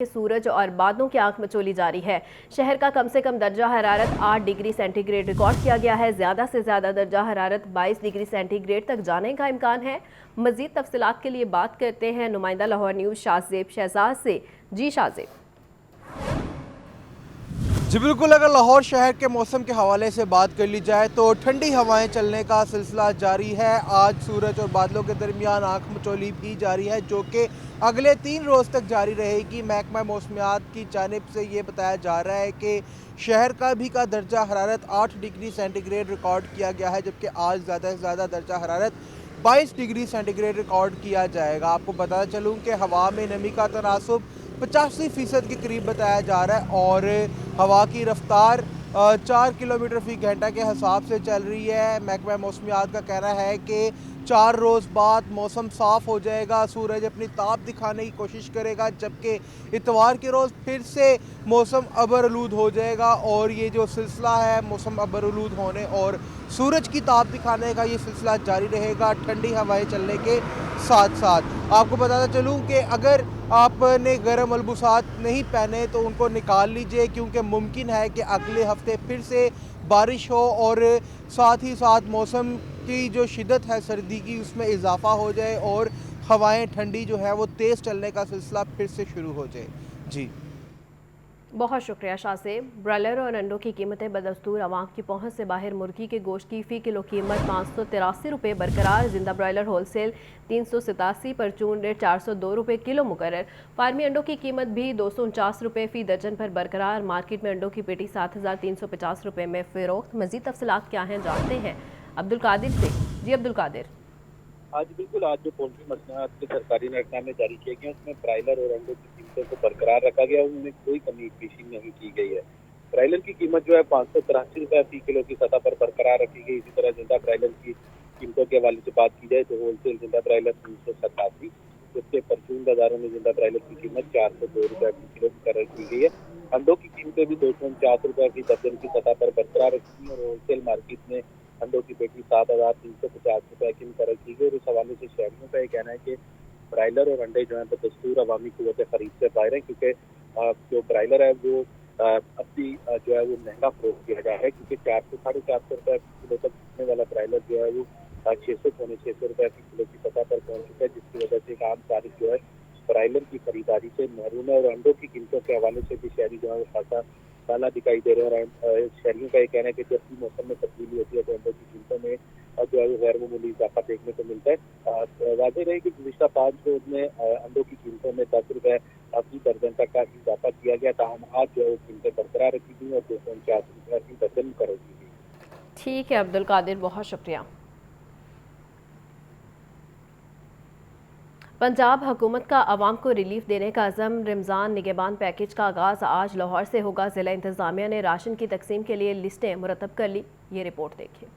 सूरज और बादलों की आंख मचोली जारी है। शहर का कम से कम दर्जा हरारत 8 डिग्री सेंटीग्रेड रिकॉर्ड किया गया है। ज़्यादा से ज़्यादा दर्जा हरारत 22 डिग्री सेंटीग्रेड तक जाने का इम्कान है। मज़ीद तफसीलात के लिए बात करते हैं नुमाइंदा लाहौर न्यूज़ शाहज़ेब शहजाद से। जी शाहज़ेब। जी बिल्कुल, अगर लाहौर शहर के मौसम के हवाले से बात कर ली जाए तो ठंडी हवाएं चलने का सिलसिला जारी है। आज सूरज और बादलों के दरमियान आंख मचोली भी जारी है, जो कि अगले 3 रोज़ तक जारी रहेगी। महकमा मौसमियात की जानिब से ये बताया जा रहा है कि शहर का दर्जा हरारत 8 डिग्री सेंटीग्रेड रिकॉर्ड किया गया है, जबकि आज ज़्यादा से ज़्यादा दर्जा हरारत 22 डिग्री सेंटीग्रेड रिकॉर्ड किया जाएगा। आपको बताना चलूँ कि हवा में नमी का तनासुब 85% के करीब बताया जा रहा है और हवा की रफ्तार 4 किलोमीटर फी घंटा के हिसाब से चल रही है। महकमा मौसमियात का कहना है कि 4 रोज़ बाद मौसम साफ़ हो जाएगा, सूरज अपनी ताप दिखाने की कोशिश करेगा, जबकि इतवार के रोज़ फिर से मौसम अबरआलूद हो जाएगा और ये जो सिलसिला है मौसम अबरआलूद होने और सूरज की ताप दिखाने का ये सिलसिला जारी रहेगा ठंडी हवाएं चलने के साथ साथ। आपको बताना चलूँ कि अगर आपने गर्म मलबूसात नहीं पहने तो उनको निकाल लीजिए, क्योंकि मुमकिन है कि अगले हफ्ते फिर से बारिश हो और साथ ही साथ मौसम की जो शिद्दत है सर्दी की उसमें इजाफा हो जाए और हवाएं ठंडी जो है वो तेज़ चलने का सिलसिला फिर से शुरू हो जाए। जी बहुत शुक्रिया शाहज़ेब। ब्रॉयलर और अंडों की कीमतें बदस्तूर आवाम की पहुंच से बाहर। मुर्गी के गोश्त की फ़ी किलो कीमत 583 रुपये बरकरार। जिंदा ब्रॉयलर होलसेल 387, परचून रेट 402 रुपये किलो मुकर्रर। फार्मी अंडों की कीमत भी 249 रुपये फ़ी दर्जन पर बरकरार। मार्केट में अंडों की पेटी 7350 रुपये में फ़रोख्त। मज़ीद तफसीलात क्या हैं जानते हैं अब्दुल कादिर से। जी अब्दुल कादिर। आज जो पोल्ट्री मसनूआत के सरकारी नेटनामे जारी किए गए उसमें ब्रायलर और अंडों की कीमतों को बरकरार रखा गया, उनमें कोई कमी पेशी नहीं की गई है। ब्रायलर की कीमत जो है 583 रुपये फी किलो की सतह पर बरकरार रखी गई। इसी तरह जिंदा ब्रायलर की कीमतों के हवाले से बात की जाए तो होलसेल जिंदा ब्रायलर 387, जबकि परचून बाजारों में जिंदा ब्रायलर की कीमत 402 रुपये फी किलो मुकर्रर की गई है। अंडों की कीमतें भी 249 रुपये फी दर्जन की सतह पर बरकरार रखी गई और होलसेल मार्केट में अंडों की पेटी 7350 रुपये की मुकर्रर की गई। और इस हवाले से शहरियों का ये कहना है कि ब्रायलर और अंडे जो है बदस्तूर अवामी कुव्वत खरीद से बाहर है, क्योंकि जो ब्रायलर है वो अपनी जो है वो महंगा फरोख्त किया गया है, क्योंकि 400 साढ़े 400 रुपये किलो तक बिकने वाला ब्रायलर जो है वो 600 पौने 600 रुपये की किलो की सतह पर पहुंच चुका है, जिसकी वजह से एक आम तारीख जो है ब्रायलर की खरीदारी से महरूम है। और अंडों की कीमतों के हवाले से भी शहरी जो है वो खासा काला दिखाई दे रहे हैं। और शहरियों का ये कहना है कि जब भी मौसम में तब्दीली होती है तो अंडों की कीमतों में जो है वो गैर मामूली इजाफा देखने को मिलता है। वाज़ेह रहे कि गुज़िश्ता 5 रोज में अंडों की कीमतों में 10 रुपये फी दर्जन तक का इजाफा किया गया, ताहम आज जो है वो कीमतें बरकरार रखी गई और 249 रुपये फी दर्जन मुकर्रर की गई। ठीक है अब्दुल कादिर, बहुत शुक्रिया। पंजाब हुकूमत का आवाम को रिलीफ देने का अज़म। रमज़ान निगहबान पैकेज का आगाज़ आज लाहौर से होगा। ज़िला इंतज़ामिया ने राशन की तकसीम के लिए लिस्टें मुरतब कर ली। ये रिपोर्ट देखिए।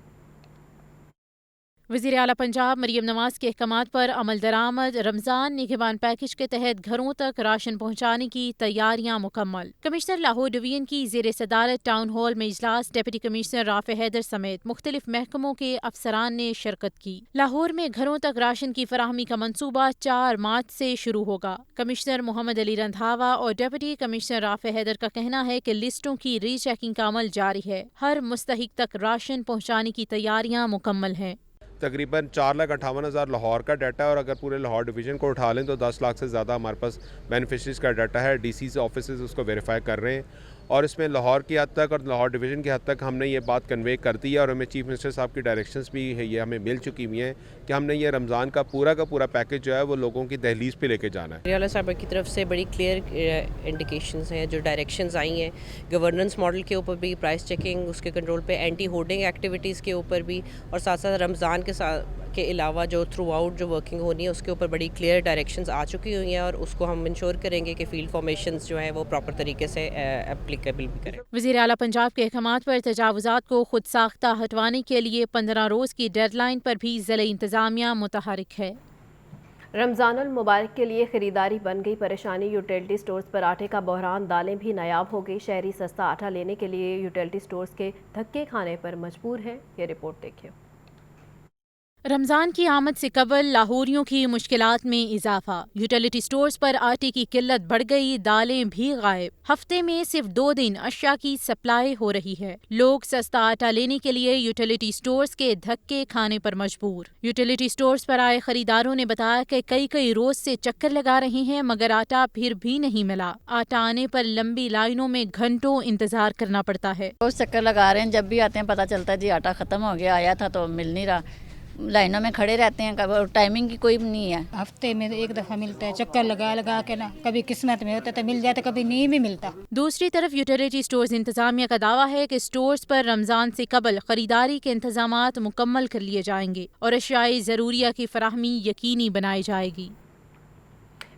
वज़ीर आला पंजाब मरीम नवाज के अहकामात पर अमल दरामद। रमज़ान निगहबान पैकेज के तहत घरों तक राशन पहुँचाने की तैयारियाँ मुकम्मल। कमिश्नर लाहौर डिवीजन की ज़ेर सदारत टाउन हॉल में इजलास। डिप्टी कमिश्नर राफ़े हैदर समेत मुख्तलिफ महकमों के अफसरान ने शिरकत की। लाहौर में घरों तक राशन की फराहमी का मनसूबा 4 मार्च से शुरू होगा। कमिश्नर मोहम्मद अली रंधावा और डिप्टी कमिश्नर राफ़े हैदर का कहना है कि लिस्टों की रीचेकिंग का अमल जारी है। हर मुस्तहिक तक राशन पहुँचाने की तैयारियाँ मुकम्मल हैं। तकरीबन 4,58,000 लाहौर का डाटा है और अगर पूरे लाहौर डिवीज़न को उठा लें तो 10 लाख से ज़्यादा हमारे पास बेनिफिशरीज़ का डाटा है। डीसी ऑफिसेज उसको वेरीफाई कर रहे हैं और इसमें लाहौर की हद तक और लाहौर डिवीज़न की हद तक हमने ये बात कन्वे कर दी है और हमें चीफ मिनिस्टर साहब की डायरेक्शंस भी है ये हमें मिल चुकी हुई हैं कि हमने ये रमज़ान का पूरा पैकेज जो है वो लोगों की दहलीज पे लेके जाना है। रियाला साहब की तरफ से बड़ी क्लियर इंडिकेशंस हैं, जो डायरेक्शंस आई हैं गवर्नेंस मॉडल के ऊपर भी, प्राइस चेकिंग उसके कंट्रोल पे, एंटी होर्डिंग एक्टिविटीज़ के ऊपर भी, और साथ साथ रमज़ान के अलावा जो थ्रू आउट जो वर्किंग होनी है उसके ऊपर बड़ी क्लियर डायरेक्शंस आ चुकी हुई हैं और उसको हम इंश्योर करेंगे कि फील्ड फॉर्मेशंस जो है वो प्रॉपर तरीके से एप्लीकेबल भी करें। वज़ीर आला पंजाब के अहकामात पर तजावुज़ात को खुद साख्ता हटवाने के लिए 15 रोज़ की डेडलाइन पर भी ज़िला इंतज़ामिया मुतहरिक है। रमज़ानुल मुबारक के लिए खरीदारी बन गई परेशानी। यूटिलिटी स्टोर्स पर आटे का बहरान, दालें भी नायाब हो गई। शहरी सस्ता आटा लेने के लिए यूटिलिटी स्टोर्स के धक्के खाने पर मजबूर हैं। ये रिपोर्ट देखिए। رمضان کی آمد سے قبل لاہوریوں کی مشکلات میں اضافہ، یوٹیلیٹی سٹورز پر آٹے کی قلت بڑھ گئی، دالیں بھی غائب، ہفتے میں صرف 2 دن اشیاء کی سپلائی ہو رہی ہے، لوگ سستا آٹا لینے کے لیے یوٹیلیٹی سٹورز کے دھکے کھانے پر مجبور۔ یوٹیلیٹی سٹورز پر آئے خریداروں نے بتایا کہ کئی روز سے چکر لگا رہے ہیں مگر آٹا پھر بھی نہیں ملا، آٹا آنے پر لمبی لائنوں میں گھنٹوں انتظار کرنا پڑتا ہے۔ روز چکر لگا رہے ہیں، جب بھی آتے ہیں پتہ چلتا ہے جی آٹا ختم ہو گیا، آیا تھا تو مل نہیں رہا، لائنوں میں کھڑے رہتے ہیں، ٹائمنگ کی کوئی نہیں ہے۔ ہفتے میں ایک دفعہ ملتا ہے، چکر لگا کے نا، کبھی قسمت میں ہوتا تو مل جاتا، کبھی نہیں بھی ملتا۔ دوسری طرف یوٹیلیٹی سٹورز انتظامیہ کا دعویٰ ہے کہ سٹورز پر رمضان سے قبل خریداری کے انتظامات مکمل کر لیے جائیں گے اور اشیاء ضروریہ کی فراہمی یقینی بنائی جائے گی۔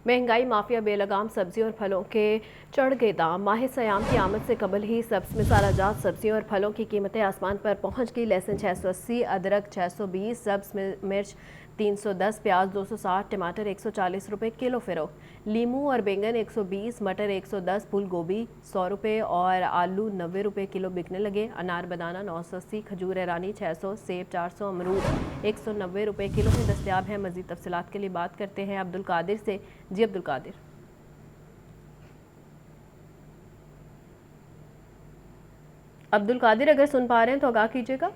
مہنگائی مافیا بے لگام سبزیوں اور پھلوں کے چڑھ گئے دام، ماہ سیام کی آمد سے قبل ہی سبز مسالہ جات سبزیوں اور پھلوں کی قیمتیں آسمان پر پہنچ گئی۔ لہسن 680، ادرک 620، سبز مرچ 310، پیاز 260، ٹماٹر 140 روپے کلو فروخت، لیموں اور بینگن 120، مٹر 110، پھول گوبھی 100 روپے اور آلو 90 روپے کلو بکنے لگے۔ انار بنانا 980، کھجور ایرانی 600، سیب 400، امرود 190 روپے کلو میں دستیاب ہے۔ مزید تفصیلات کے لیے بات کرتے ہیں عبدالقادر سے۔ جی عبدالقادر، اگر سن پا رہے ہیں تو آگاہ کیجیے گا۔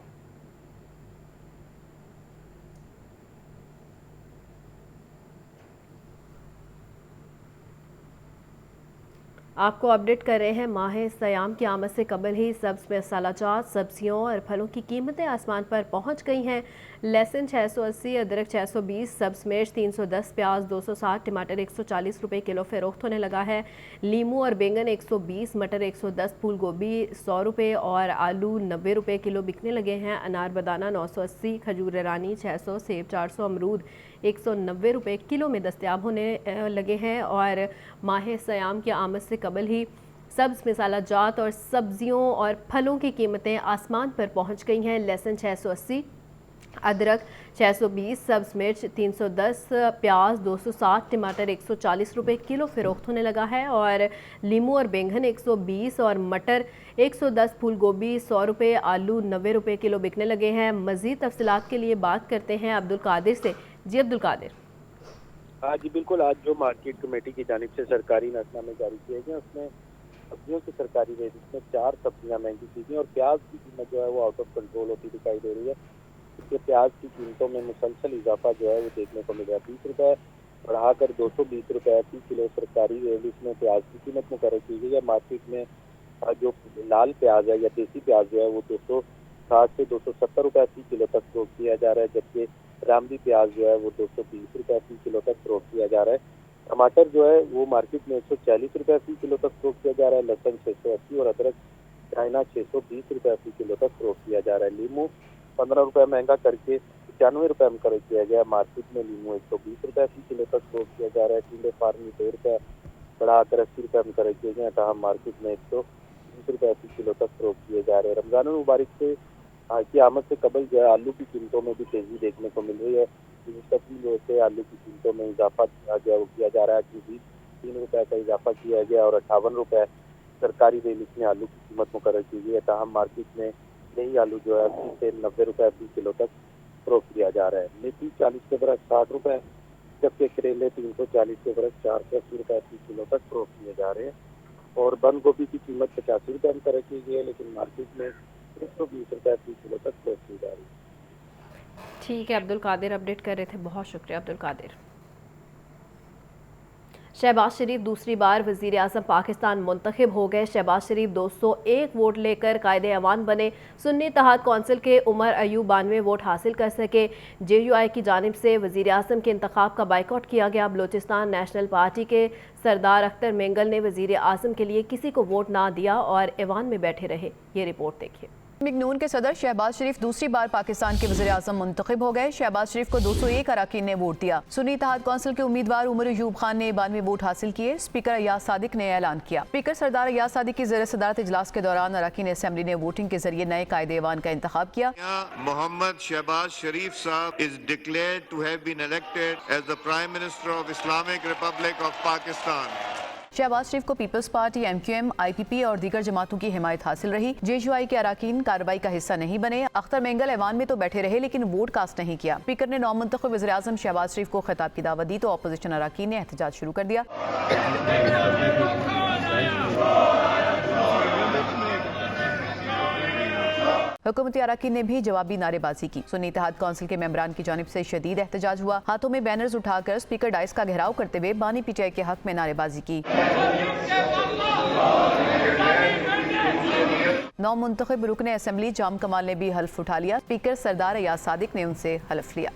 آپ کو اپڈیٹ کر رہے ہیں، ماہ سیام کی آمد سے قبل ہی سبز مسالہ جات سبزیوں اور پھلوں کی قیمتیں آسمان پر پہنچ گئی ہیں۔ لہسن 680، ادرک 620، سبز مرچ 310، پیاز 260، ٹماٹر 140 روپے کلو فروخت ہونے لگا ہے۔ لیموں اور بینگن 120، مٹر 110، پھول گوبھی 100 روپے اور آلو 90 روپے کلو بکنے لگے ہیں۔ انار بنانا 980، کھجور ایرانی 600، سیب 400، امرود 190 روپے کلو میں دستیاب ہونے لگے ہیں۔ اور ماہ سیام کی آمد سے قبل ہی سبز مسالہ جات اور سبزیوں اور پھلوں کی قیمتیں آسمان پر پہنچ گئی ہیں۔ لہسن 680، ادرک 620، سبز مرچ 310، پیاز 260، ٹماٹر 140 روپے کلو فروخت ہونے لگا ہے۔ اور لیموں اور بینگن 120 اور مٹر 110، پھول گوبھی 100 روپے، آلو 90 روپے کلو بکنے لگے ہیں۔ مزید تفصیلات کے لیے بات کرتے ہیں عبدالقادر سے۔ جی عبدالقادر۔ جی بالکل، آج جو مارکیٹ کمیٹی کی جانب سے سرکاری نظرنامے جاری کیے گئے اس میں سبزیوں کی سرکاری ریٹ میں 4 سبزیاں مہنگی کی گئی اور پیاز کی قیمت جو ہے وہ آؤٹ آف کنٹرول ہوتی دکھائی دے رہی ہے۔ اس کے پیاز کی قیمتوں میں مسلسل اضافہ جو ہے وہ دیکھنے کو مل رہا ہے۔ 20 روپے بڑھا کر 220 روپے فی کلو سرکاری ریٹ میں پیاز کی قیمت مقرر کی گئی ہے۔ مارکیٹ میں جو لال پیاز ہے یا دیسی پیاز جو ہے وہ 260 سے 270 روپے فی کلو تک فروخت کیا جا رہا ہے، جبکہ رامدی پیاز جو ہے وہ 220 روپے فی کلو تک فروخت کیا جا رہا ہے۔ ٹماٹر جو ہے وہ مارکیٹ میں 140 روپے فی کلو تک فروخت کیا جا رہا ہے۔ لہسن 680 اور ادرک چائنا 620 روپے فی کلو تک فروخت کیا جا رہا ہے۔ لیموں 15 روپے مہنگا کر کے 95 روپے مقرر کیا گیا ہے۔ مارکیٹ میں لیموں 120 روپے فی کلو تک فروخت کیا جا رہا ہے۔ ٹنڈے فارمی 2 روپے بڑھا کر 80 روپے مقرر کیے گئے ہیں، تاہم مارکیٹ میں 120 روپے فی کلو تک فروخت کیے جا رہے ہیں۔ رمضان المبارک سے کی آمد سے قبل جو ہے آلو کی قیمتوں میں بھی تیزی دیکھنے کو مل رہی ہے۔ مستقبل جو ہے آلو کی قیمتوں میں اضافہ جو ہے وہ کیا جا رہا ہے، کیونکہ 3 روپے کا اضافہ کیا گیا اور 58 روپے سرکاری ریٹ میں آلو کی قیمت مقرر کی گئی ہے، تاہم مارکیٹ میں یہی آلو جو ہے 80 سے 90 روپے فی کلو تک فروخت کیا جا رہا ہے۔ میتھی 40 کے برعکس 60 روپے، جبکہ کریلے 340 کے برعکس 480 روپے فی کلو تک فروخت کیے جا رہے ہیں۔ اور بند گوبھی کی قیمت 85 روپے مقرر کی گئی ہے، لیکن مارکیٹ میں 120 روپے فی کلو تک فروخت کی جا رہی ہے۔ ٹھیک ہے عبدالقادر، اپڈیٹ کر رہے تھے، بہت شکریہ عبدالقادر۔ شہباز شریف دوسری بار وزیر اعظم پاکستان منتخب ہو گئے۔ شہباز شریف 201 ووٹ لے کر قائد ایوان بنے۔ سنی اتحاد کونسل کے عمر ایوب 92 ووٹ حاصل کر سکے۔ JUI کی جانب سے وزیر اعظم کے انتخاب کا بائیکاٹ کیا گیا۔ بلوچستان نیشنل پارٹی کے سردار اختر مینگل نے وزیر اعظم کے لیے کسی کو ووٹ نہ دیا اور ایوان میں بیٹھے رہے۔ یہ رپورٹ دیکھیے۔ مکنون کے صدر شہباز شریف دوسری بار پاکستان کے وزیر اعظم منتخب ہو گئے۔ شہباز شریف کو 201 اراکین نے ووٹ دیا۔ سنی اتحاد کونسل کے امیدوار عمر ایوب خان نے 92 ووٹ حاصل کیے۔ اسپیکر ایاز صادق نے اعلان کیا۔ اسپیکر سردار ایاز صادق کی زیر صدارت اجلاس کے دوران اراکین اسمبلی نے ووٹنگ کے ذریعے نئے قائد ایوان کا انتخاب کیا۔ محمد شہباز شریف صاحب is declared to have been elected as the Prime Minister of Islamic Republic of Pakistan. Shahbaz शरीफ को पीपल्स पार्टी, MQM, IPP और दीगर जमातों की हिमायत हासिल रही। JUI के अराकीन कार्रवाई का हिस्सा नहीं बने। अख्तर मेंगल ऐवान में तो बैठे रहे लेकिन वोट कास्ट नहीं किया। स्पीकर ने नौमुंतखब वज़ीर-ए-आज़म शहबाज शरीफ को खिताब की दावत दी तो अपोजिशन अराकीन ने एहतजाज शुरू कर दिया। हुकूमती अराकीन ने भी जवाबी नारेबाजी की। सुन्नी इत्तेहाद कौंसिल के मेंबरान की जानिब से शदीद एहतजाज हुआ। हाथों में बैनर्स उठाकर स्पीकर डाइस का घेराव करते हुए बानी PTI के हक में नारेबाजी की। नौमुंतखब रुकने असेंबली जाम कमाल ने भी हल्फ उठा लिया। स्पीकर सरदार अयाज सादिक ने उनसे हल्फ लिया।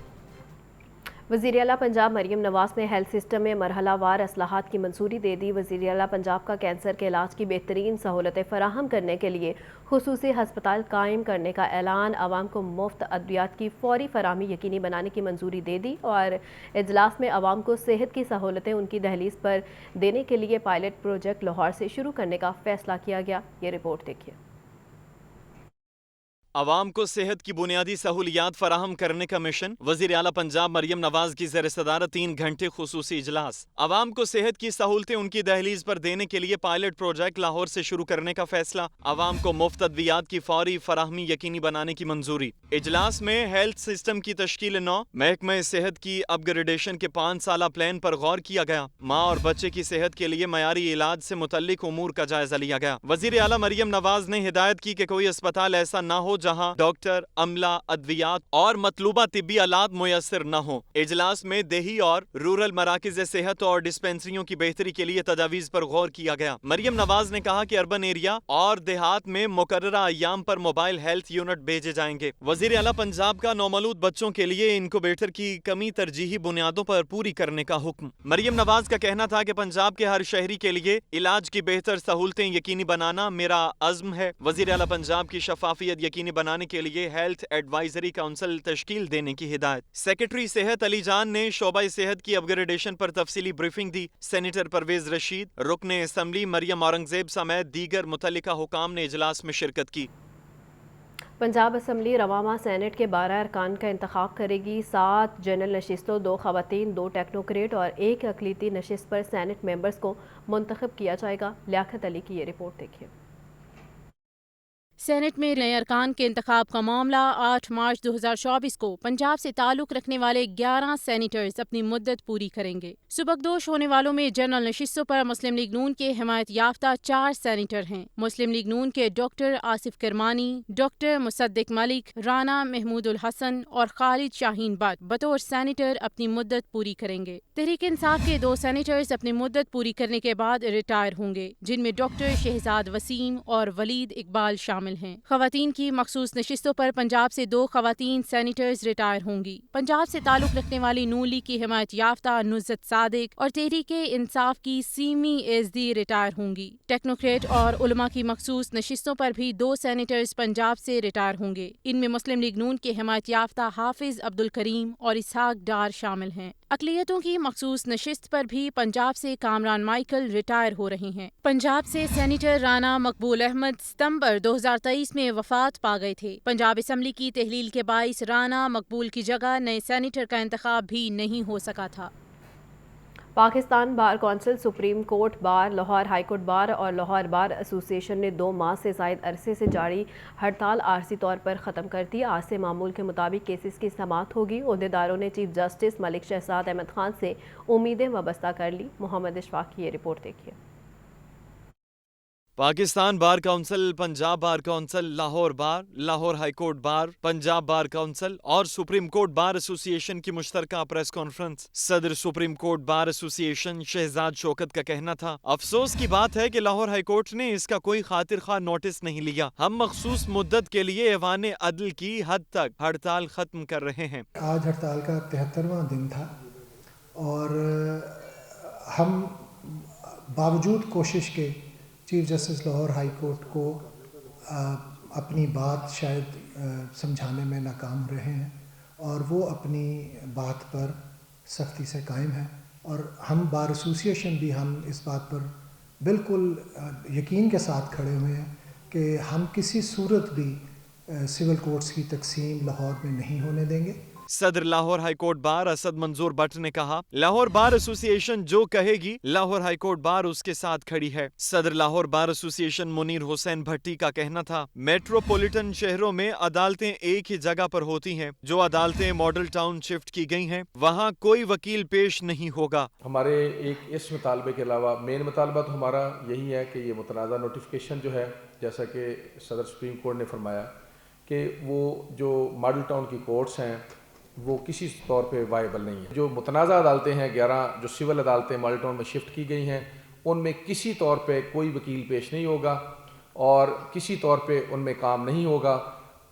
वज़ीर आला पंजाब मरियम नवाज़ ने हेल्थ सिस्टम में मरहलावार असलाहत की मंजूरी दे दी। वज़ीर आला पंजाब का कैंसर के इलाज की बेहतरीन सहूलतें फराहम करने के लिए खुसूसी हस्पताल कायम करने का ऐलान, आवाम को मुफ्त अद्वियात की फौरी फराहमी यकीनी बनाने की मंजूरी दे दी और इजलास में आवाम को सेहत की सहूलतें उनकी दहलीज पर देने के लिए पायलट प्रोजेक्ट लाहौर से शुरू करने का फैसला किया गया। ये रिपोर्ट देखिए। आवाम को सेहत की बुनियादी सहूलियात फराहम करने का मिशन। वज़ीर आला पंजाब मरियम नवाज की ज़ेर सदारत 3 घंटे खुसूसी इजलास। आवाम को सेहत की सहूलतें उनकी दहलीज पर देने के लिए पायलट प्रोजेक्ट लाहौर से शुरू करने का फैसला। आवाम को मुफ्त अद्वियात की फौरी फराहमी यकीनी बनाने की मंजूरी। इजलास में हेल्थ सिस्टम की तश्कील 9, महकमा सेहत की अपग्रेडेशन के 5 साला प्लान पर गौर किया गया। माँ और बच्चे की सेहत के लिए मयारी इलाज से मुतल्लिक उमूर का जायजा लिया गया। वज़ीर आला मरियम नवाज ने हिदायत की कि कोई अस्पताल ऐसा न हो जहां डॉक्टर, अमला, अद्वियात और मतलूबा तिब्बी आलात मुयस्सर न हो। इजलास में देही और रूरल मराकिज सेहत और डिस्पेंसरियों की बेहतरी के लिए तजावीज पर गौर किया गया। मरियम नवाज ने कहा कि अर्बन एरिया और देहात में मुकर्ररा अय्याम पर मोबाइल हेल्थ यूनिट भेजे जाएंगे। वज़ीर आला पंजाब का नौमौलूद बच्चों के लिए इनक्यूबेटर की कमी तरजीही बुनियादों पर पूरी करने का हुक्म। मरियम नवाज का कहना था कि पंजाब के हर शहरी के लिए इलाज की बेहतर सहूलतें यकीनी बनाना मेरा अज़्म है। वज़ीर आला पंजाब की शफाफियत यकीनी बनाने के लिए हेल्थ एडवाइजरी काउंसिल तश्कील देने की हिदायत। सेक्रेटरी सेहत अली जान ने शोबा सेहत की अपग्रेडेशन पर तफसीली ब्रीफिंग दी। सेनेटर परवेज रशीद, रुकने असम्बली मरियम औरंगजेब समेत दीगर मुतल्लिका हुकाम ने इजलास में शिरकत की। पंजाब असम्बली रवामा सेनेट के 12 अरकान का इंतखाब करेगी। 7 जनरल नशिस्तों, 2 खवातीन, 2 टेक्नोक्रेट और 1 अकलीती नशिस्त पर सेनेट मेंबर्स को मुंतखब किया जाएगा। लियाकत अली की ये रिपोर्ट देखिए। सेनेट में नए अरकान के इंतखाब का मामला 8 मार्च 2024 को पंजाब से ताल्लुक रखने वाले 11 सेनेटर्स अपनी मुद्दत पूरी करेंगे। सुबकदोश होने वालों में जनरल नशिस्तों पर मुस्लिम लीग नून के हिमायत याफ्ता 4 सेनेटर हैं। मुस्लिम लीग नून के डॉक्टर आसिफ किरमानी, डॉक्टर मुसद्दिक मलिक, राना महमूदुल हसन और खालिद शाहीन बट बतौर सेनेटर अपनी मुद्दत पूरी करेंगे। तहरीक इंसाफ के 2 सेनेटर्स अपनी मुद्दत पूरी करने के बाद रिटायर होंगे, जिनमें डॉक्टर शहजाद वसीम और वलीद इकबाल शामिल हैं। खवातीन की मखसूस नशिस्तों पर पंजाब से 2 खवातीन सेनेटर्स रिटायर होंगी। पंजाब से ताल्लुक रखने वाली नून लीग की हिमायत याफ्ता नुज़्ज़त सादिक और तहरीक इंसाफ की सीमी एज़दी रिटायर होंगी। टेक्नोक्रेट और उलमा की मखसूस नशिस्तों पर भी 2 सेनेटर्स पंजाब से रिटायर होंगे। इनमें मुस्लिम लीग नून के हिमायत याफ्ता हाफिज अब्दुल करीम और इसहाक डार शामिल हैं। अक़लियतों की मखसूस नशिस्त पर भी पंजाब से कामरान माइकल रिटायर हो रहे हैं। पंजाब से सेनेटर राना मकबूल अहमद सितंबर 2023 में वफात पा गए थे। पंजाब असम्बली की तहलील के बाइस राना मकबूल की जगह नए सेनेटर का इंतखाब भी नहीं हो सका था। Pakistan bar council, supreme court bar, Lahore high court bar और लाहौर बार एसोसिएशन ने 2 माह से ज़ायद अरसे से जारी हड़ताल आरजी तौर पर ख़त्म कर दी। आज से मामूल के मुताबिक केसेस की समाअत होगी। ओहदेदारों ने चीफ जस्टिस मलिक शहजाद अहमद खान से उम्मीदें वाबस्ता कर ली। मोहम्मद इशफाक की ये रिपोर्ट देखिए। Pakistan bar council, Punjab bar council, Lahore bar, Lahore high court bar, Punjab bar council और सुप्रीम कोर्ट बार एसोसिएशन की मुश्तरका प्रेस कॉन्फ्रेंस। सदर supreme court bar association Shahzad Shaukat का कहना था, अफसोस की बात है कि लाहौर हाई कोर्ट ने इसका कोई खातिर खा नोटिस नहीं लिया। हम मखसूस मुद्दत के लिए ऐवान अदल की हद तक हड़ताल खत्म कर रहे हैं। आज हड़ताल का 73वां दिन था और हम बावजूद कोशिश के chief justice Lahore high court को अपनी बात शायद समझाने में नाकाम रहे हैं और वो अपनी बात पर सख्ती से कायम है। और हम बार एसोसिएशन भी हम इस बात पर बिल्कुल यकीन के साथ खड़े हुए हैं कि हम किसी सूरत भी सिविल कोर्ट्स की तकसीम लाहौर में नहीं होने देंगे। सदर लाहौर हाईकोर्ट बार असद मंजूर भट्ट ने कहा, लाहौर बार एसोसिएशन जो कहेगी लाहौर हाईकोर्ट बार उसके साथ खड़ी है। सदर लाहौर बार एसोसिएशन मुनीर हुसैन भट्टी का कहना था, मेट्रोपॉलिटन शहरों में अदालतें एक ही जगह पर होती हैं। जो अदालतें मॉडल टाउन शिफ्ट की गई हैं वहाँ कोई वकील पेश नहीं होगा। हमारे एक इस मुतालबे के अलावा मेन मुतालबा तो हमारा यही है कि ये मुतनाज़ा नोटिफिकेशन जो है, जैसा कि सदर सुप्रीम कोर्ट ने फरमाया कि वो जो मॉडल टाउन की कोर्ट्स हैं वो किसी तौर पे वायबल नहीं है। जो मुतनाज़ा अदालतें हैं 11 जो सिविल अदालतें मॉडल टाउन में शिफ्ट की गई हैं उनमें किसी तौर पे कोई वकील पेश नहीं होगा और किसी तौर पे उनमें काम नहीं होगा,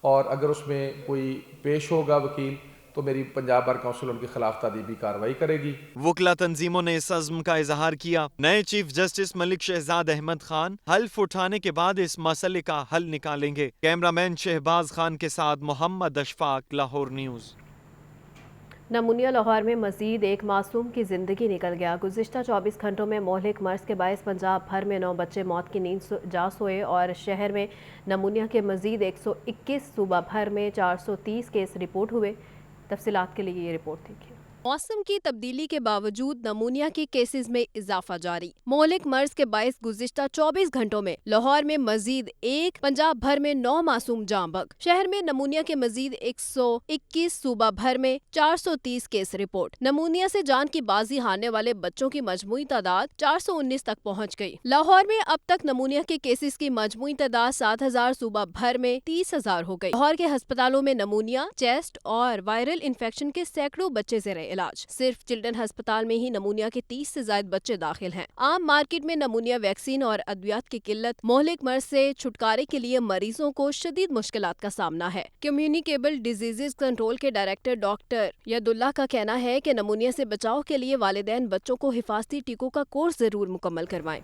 और अगर उसमें कोई पेश होगा वकील तो मेरी पंजाब बार काउंसिल उनके खिलाफ तादीबी कार्रवाई करेगी। वकला तंजीमों ने इस अज़्म का इजहार किया। नए चीफ जस्टिस मलिक शहजाद अहमद खान हल्फ उठाने के बाद इस मसले का हल निकालेंगे। कैमरामैन शहबाज खान के साथ मोहम्मद अशफाक, लाहौर न्यूज़। नमूनिया लाहौर में मजीद एक मासूम की जिंदगी निकल गया। गुज़िश्ता 24 घंटों में मोहलिक मर्ज के बायस पंजाब भर में 9 बच्चे मौत की नींद जा सोए और शहर में नमूनिया के मजीद 121 सूबा भर में 430 केस रिपोर्ट हुए। तफसीलात के लिए ये रिपोर्ट देखिए। मौसम की तब्दीली के बावजूद नमूनिया के केसेस में इजाफा जारी। मोहलिक मर्ज के बायस गुज़िश्ता 24 घंटों में लाहौर में मजीद 1, पंजाब भर में 9 मासूम जाँ बग। शहर में नमूनिया के मजीद 121, सूबा भर में 430 केस रिपोर्ट। नमूनिया से जान की बाजी हारने वाले बच्चों की मजमूई तादाद 419 तक पहुँच गई। लाहौर में अब तक नमूनिया के केसेस की मजमूई तादाद 7000, सूबा भर में 30,000 हो गई। लाहौर के अस्पतालों में नमूनिया, चेस्ट और वायरल इन्फेक्शन के सैकड़ों बच्चे ज़ेरे इलाज। सिर्फ चिल्ड्रन अस्पताल में ही नमूनिया के 30 से ज्यादा बच्चे दाखिल हैं। आम मार्केट में नमूनिया वैक्सीन और अद्वियात की किल्लत मोहलिक मर्ज से छुटकारे के लिए मरीजों को शदीद मुश्किलात का सामना है। कम्युनिकेबल डिजीजेज कंट्रोल के डायरेक्टर डॉक्टर यदुल्ला का कहना है कि नमूनिया से बचाव के लिए वालिदैन बच्चों को हिफाजती टीकों का कोर्स जरूर मुकम्मल करवाएं।